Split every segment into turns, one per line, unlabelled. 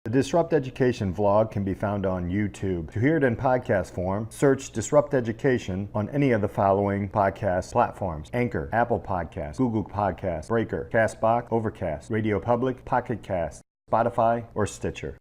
The Disrupt Education vlog can be found on YouTube. To hear it in podcast form, search Disrupt Education on any of the following podcast platforms: Anchor, Apple Podcasts, Google Podcasts, Breaker, Castbox, Overcast, Radio Public, Pocket Cast, Spotify, or Stitcher.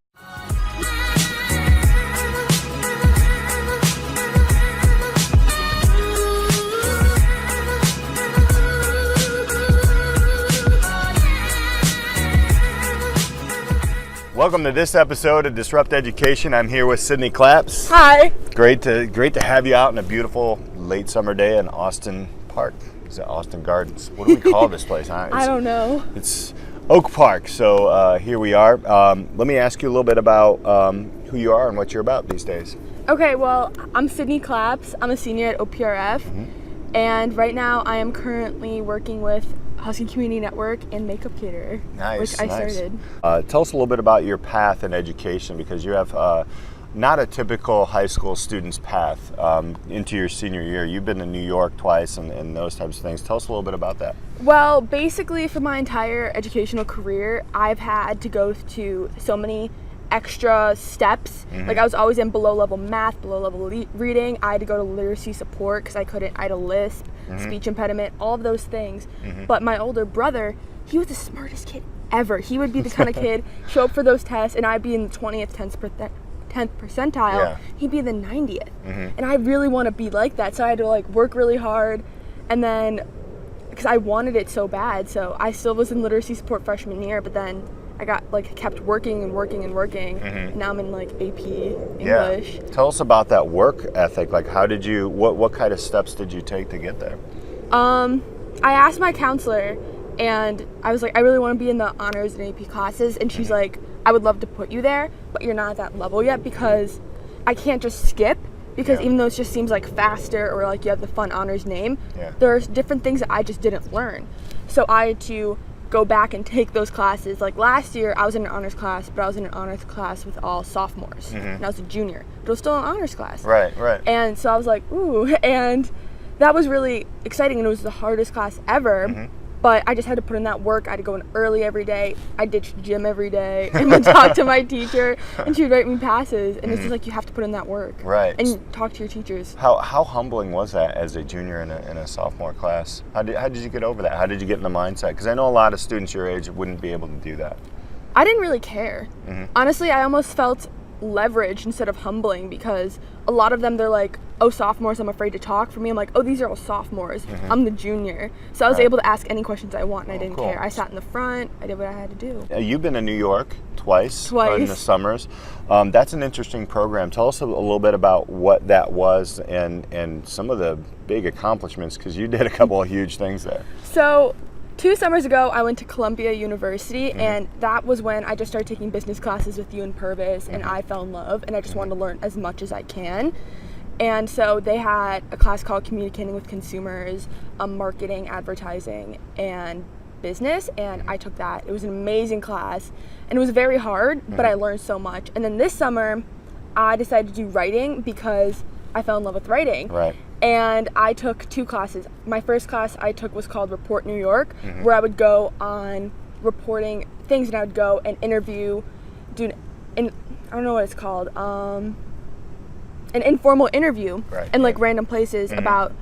Welcome to this episode of Disrupt Education. I'm here with Sidney Claps.
Hi.
Great to have you out on a beautiful late summer day in Austin Park. Is it Austin Gardens? What do we call this place?
I don't know.
It's Oak Park. So here we are. Let me ask you a little bit about who you are and what you're about these days.
Okay, well, I'm Sidney Claps. I'm a senior at OPRF. And right now I am currently working with Husky Community Network and Makeup Caterer, which I started.
Tell us a little bit about your path in education, because you have not a typical high school student's path into your senior year. You've been to New York twice and those types of things. Tell us a little bit about that.
Well, basically for my entire educational career, I've had to go to so many extra steps. Like I was always in below level math, below level reading. I had to go to literacy support because I had a lisp, speech impediment, all of those things. But my older brother, he was the smartest kid ever. He would be the kind of kid show up for those tests and I'd be in the 20th, 10th percentile. Yeah. He'd be in the 90th. And I really want to be like that. So I had to work really hard, and then because I wanted it so bad, so I still was in literacy support freshman year, but then I got kept working and working and working. And now I'm in AP English.
Yeah. Tell us about that work ethic. How did you, what kind of steps did you take to get there?
I asked my counselor, and I was like, I really want to be in the honors and AP classes, and she's like, I would love to put you there, but you're not at that level yet because I can't just skip, because even though it just seems faster, or you have the fun honors name, there's different things that I just didn't learn. So I had to go back and take those classes. Last year I was in an honors class, but I was in an honors class with all sophomores, and I was a junior, but it was still an honors class. Right. And so I was like, ooh, and that was really exciting, and it was the hardest class ever. But I just had to put in that work. I had to go in early every day. I ditched gym every day and would talk to my teacher, and she would write me passes. And it's just you have to put in that work. Right. And talk to your teachers.
How humbling was that as a junior in a sophomore class? How did you get over that? How did you get in the mindset? Because I know a lot of students your age wouldn't be able to do that.
I didn't really care. Honestly, I almost felt leverage instead of humbling, because a lot of them, they're like, oh, sophomores, I'm afraid to talk. For me, I'm like, oh, these are all sophomores. I'm the junior. So I was able to ask any questions I want, and I didn't care. I sat in the front. I did what I had to do.
You've been to New York twice. In the summers. That's an interesting program. Tell us a little bit about what that was and some of the big accomplishments, because you did a couple of huge things there.
So 2 summers ago, I went to Columbia University, and that was when I just started taking business classes with you and Purvis, and I fell in love, and I just wanted to learn as much as I can. And so they had a class called Communicating with Consumers, Marketing, Advertising, and Business, and I took that. It was an amazing class, and it was very hard, but I learned so much. And then this summer, I decided to do writing because I fell in love with writing. Right. And I took 2 classes. My first class I took was called Report New York, where I would go on reporting things, and I would go and interview, I don't know what it's called, an informal interview in random places about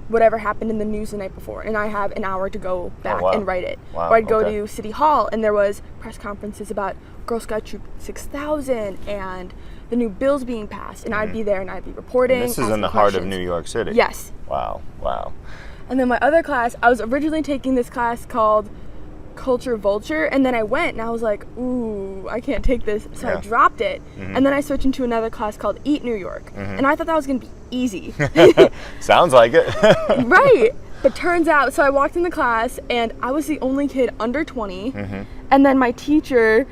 whatever happened in the news the night before, and I have an hour to go back and write it. Or I'd go to City Hall, and there was press conferences about Girl Scout Troop 6000 and the new bills being passed, and I'd be there and I'd be reporting.
And this is in the heart of New York City.
Yes.
Wow.
And then my other class, I was originally taking this class called Culture Vulture, and then I went and I was like, ooh, I can't take this, so I dropped it. And then I switched into another class called Eat New York, and I thought that was going to be easy.
Sounds like it.
Right. But turns out, so I walked in the class, and I was the only kid under 20, and then my teacher,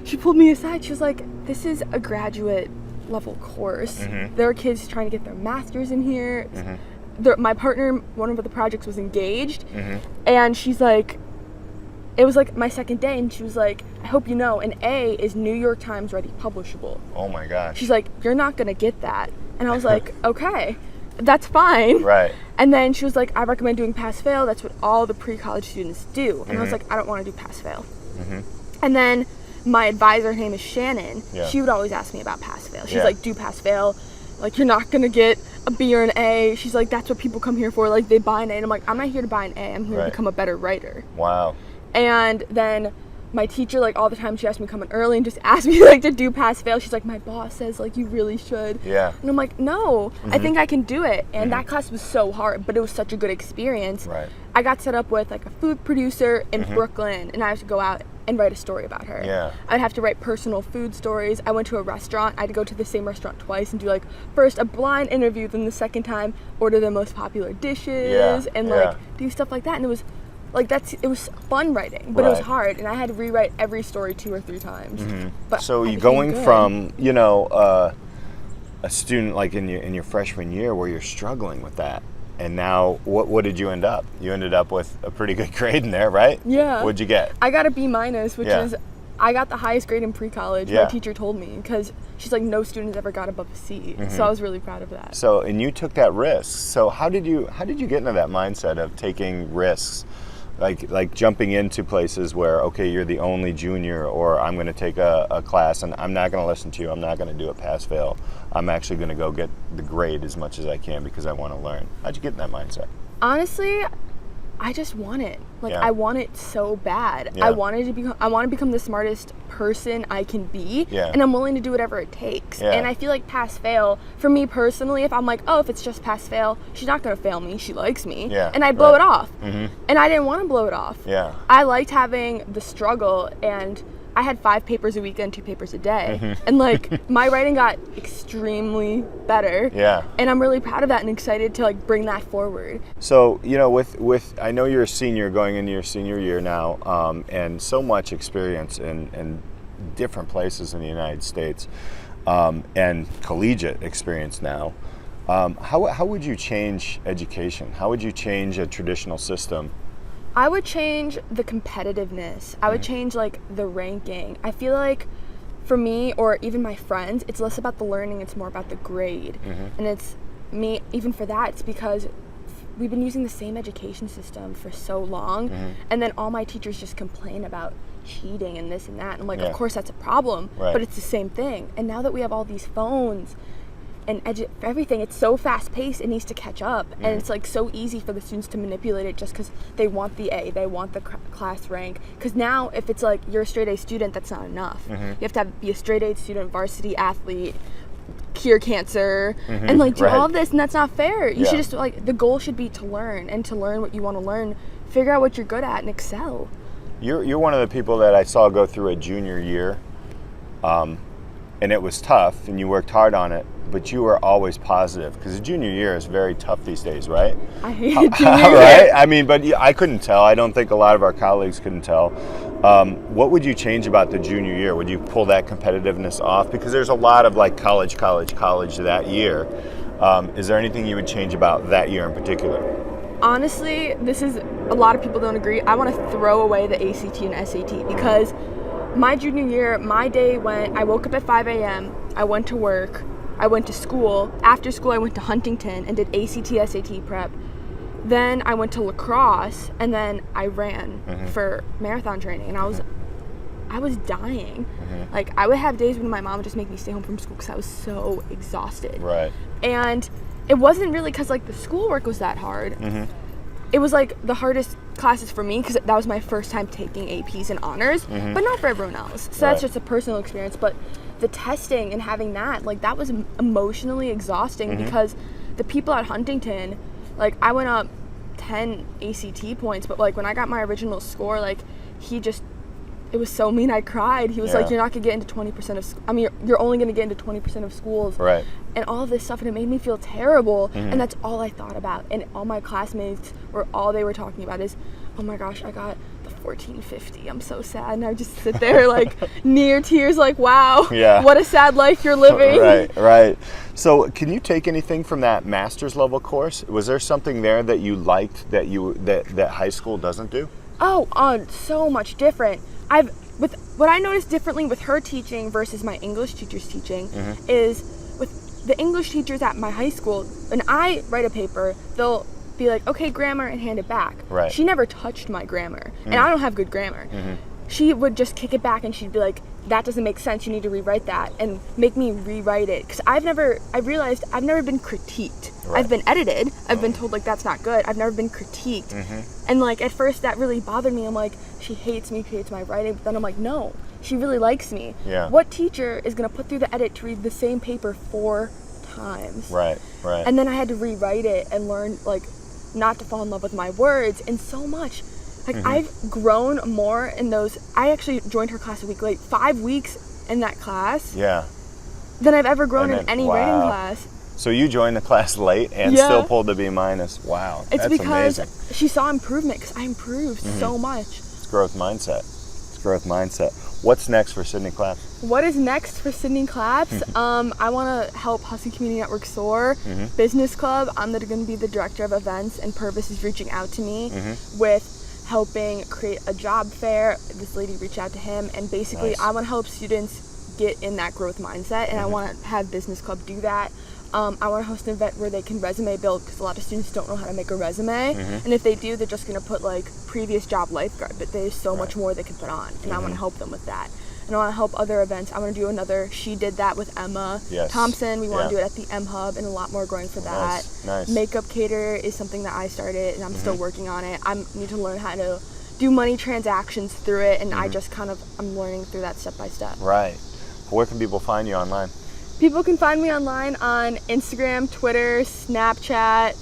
she pulled me aside. She was like, this is a graduate level course. There are kids trying to get their masters in here. My partner, one of the projects was engaged, and she's like, it was my second day, and she was like, I hope you know, an A is New York Times ready publishable.
Oh my gosh.
She's like, you're not gonna get that. And I was like, okay, that's fine.
Right.
And then she was like, I recommend doing pass-fail. That's what all the pre-college students do. And I was like, I don't want to do pass-fail. And then my advisor, her name is Shannon, she would always ask me about pass-fail. She's like, do pass-fail. Like, you're not going to get a B or an A. She's like, that's what people come here for. Like, they buy an A. And I'm like, I'm not here to buy an A. I'm here to become a better writer.
Wow.
And then my teacher, like, all the time, she asked me to come in early and just asked me, like, to do pass-fail. She's like, my boss says, like, you really should.
Yeah.
And I'm like, no, I think I can do it. And that class was so hard, but it was such a good experience.
Right.
I got set up with, like, a food producer in Brooklyn, and I had to go out and write a story about her.
Yeah.
I'd have to write personal food stories. I went to a restaurant. I had to go to the same restaurant twice and do, like, first a blind interview, then the second time order the most popular dishes and, like, do stuff like that. And it was, like, it was fun writing, but it was hard. And I had to rewrite every story 2 or 3 times. But
so you're going from, you know, a student, like, in your freshman year where you're struggling with that. And now, what did you end up? You ended up with a pretty good grade in there, right?
Yeah.
What'd you get?
I got a B-, which is, I got the highest grade in pre-college. My teacher told me, because she's like, no student's ever got above a C. So I was really proud of that.
So, and you took that risk. So how did you get into that mindset of taking risks? Like jumping into places where, okay, you're the only junior, or I'm going to take a class and I'm not going to listen to you. I'm not going to do a pass-fail. I'm actually going to go get the grade as much as I can because I want to learn. How'd you get in that mindset?
Honestly, I just want it. Like, I want it so bad.
Yeah.
I want to become the smartest person I can be, and I'm willing to do whatever it takes.
Yeah.
And I feel like pass-fail, for me personally, if I'm like, oh, if it's just pass-fail, she's not going to fail me. She likes me.
Yeah.
And I blow it off. And I didn't want to blow it off.
Yeah.
I liked having the struggle, and I had 5 papers a week and 2 papers a day. And, like, my writing got extremely better.
Yeah.
And I'm really proud of that and excited to, like, bring that forward.
So, you know, with I know you're a senior going into your senior year now, and so much experience in different places in the United States, and collegiate experience now. How would you change education? How would you change a traditional system?
I would change the competitiveness. I would change, like, the ranking. I feel like for me, or even my friends, it's less about the learning, it's more about the grade. And it's me, even for that, it's because we've been using the same education system for so long, and then all my teachers just complain about cheating and this and that. And I'm like, of course that's a problem, but it's the same thing. And now that we have all these phones and everything, it's so fast-paced, it needs to catch up. And it's, like, so easy for the students to manipulate it just because they want the A, they want the class rank. Because now, if it's, like, you're a straight-A student, that's not enough. You have to be a straight-A student, varsity athlete, cure cancer, and, like, do all of this, and that's not fair. You should just, like, the goal should be to learn, and to learn what you want to learn, figure out what you're good at, and excel.
You're one of the people that I saw go through a junior year, and it was tough, and you worked hard on it, but you were always positive, because the junior year is very tough these days, right?
I hate junior year.
Right? I mean, but I couldn't tell. I don't think a lot of our colleagues couldn't tell. What would you change about the junior year? Would you pull that competitiveness off? Because there's a lot of, like, college that year. Is there anything you would change about that year in particular?
Honestly, a lot of people don't agree. I want to throw away the ACT and SAT, because my junior year, my day I woke up at 5 a.m., I went to work, I went to school. After school, I went to Huntington and did ACT, SAT prep. Then I went to lacrosse, and then I ran for marathon training, and I was dying. Like, I would have days when my mom would just make me stay home from school because I was so exhausted.
Right.
And it wasn't really because, like, the schoolwork was that hard. It was, like, the hardest classes for me because that was my first time taking APs and honors, but not for everyone else. So that's just a personal experience. But the testing and having that, like, that was emotionally exhausting because the people at Huntington, like, I went up 10 ACT points, but, like, when I got my original score, like, it was so mean, I cried. He was like, you're not going to get into 20% of you're only going to get into 20% of schools. Right. And all of this stuff, and it made me feel terrible. And that's all I thought about. And all my classmates all they were talking about is, oh my gosh, I got the 1450. I'm so sad. And I would just sit there, like, near tears, like, wow, what a sad life you're living.
Right. So can you take anything from that master's level course? Was there something there that you liked that high school doesn't do?
Oh, so much different. What I noticed differently with her teaching versus my English teacher's teaching is with the English teachers at my high school, when I write a paper, they'll be like, okay, grammar, and hand it back. Right. She never touched my grammar, and I don't have good grammar. She would just kick it back, and she'd be like, that doesn't make sense, you need to rewrite that, and make me rewrite it. Because I realized I've never been critiqued.
Right.
I've been edited, I've been told like that's not good, I've never been critiqued. And like at first that really bothered me. I'm like, she hates me, she hates my writing, but then I'm like, no, she really likes me.
Yeah.
What teacher is gonna put through the edit to read the same paper 4 times?
Right.
And then I had to rewrite it and learn like not to fall in love with my words, and so much. Like I've grown more in those. I actually joined her class a week late, 5 weeks in that class.
Yeah.
Than I've ever grown
And
in
then-
any
wow.
writing class.
So you joined the class late and
Yeah.
still pulled the B minus. Wow.
It's
that's
because
amazing.
she saw improvement, because I improved so much.
It's growth mindset. It's growth mindset. What's next for Sidney Claps?
What is next for Sidney Claps? I want to help Husky Community Network soar. Business Club, I'm going to be the director of events, and Purvis is reaching out to me with helping create a job fair. This lady reached out to him, and basically
Nice.
I want to help students get in that growth mindset, and I want to have Business Club do that. I want to host an event where they can resume build, because a lot of students don't know how to make a resume, and if they do, they're just going to put like previous job lifeguard, but there's so much more they can put on, and I want to help them with that. And I want to help other events. I want to do another She Did That with Emma Thompson. We want to do it at the M Hub, and a lot more growing for that.
Nice.
Makeup Cater is something that I started, and I'm still working on it. I need to learn how to do money transactions through it, and I'm learning through that step by step.
Right. Where can people find you online?
People can find me online on Instagram, Twitter, Snapchat,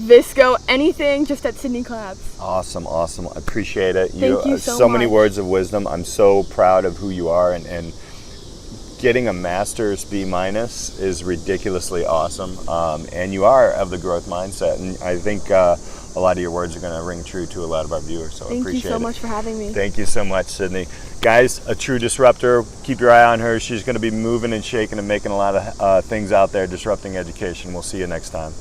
Visco, anything, just at Sidney Claps.
Awesome. I appreciate it.
Thank you so
many
much.
words of wisdom. I'm so proud of who you are, and getting a master's B minus is ridiculously awesome. And you are of the growth mindset, and I think a lot of your words are going to ring true to a lot of our viewers. So I
Thank
appreciate
you so
it.
much for having me.
Thank you so much, Sidney. Guys, a true disruptor. Keep your eye on her. She's going to be moving and shaking and making a lot of things out there, disrupting education. We'll see you next time.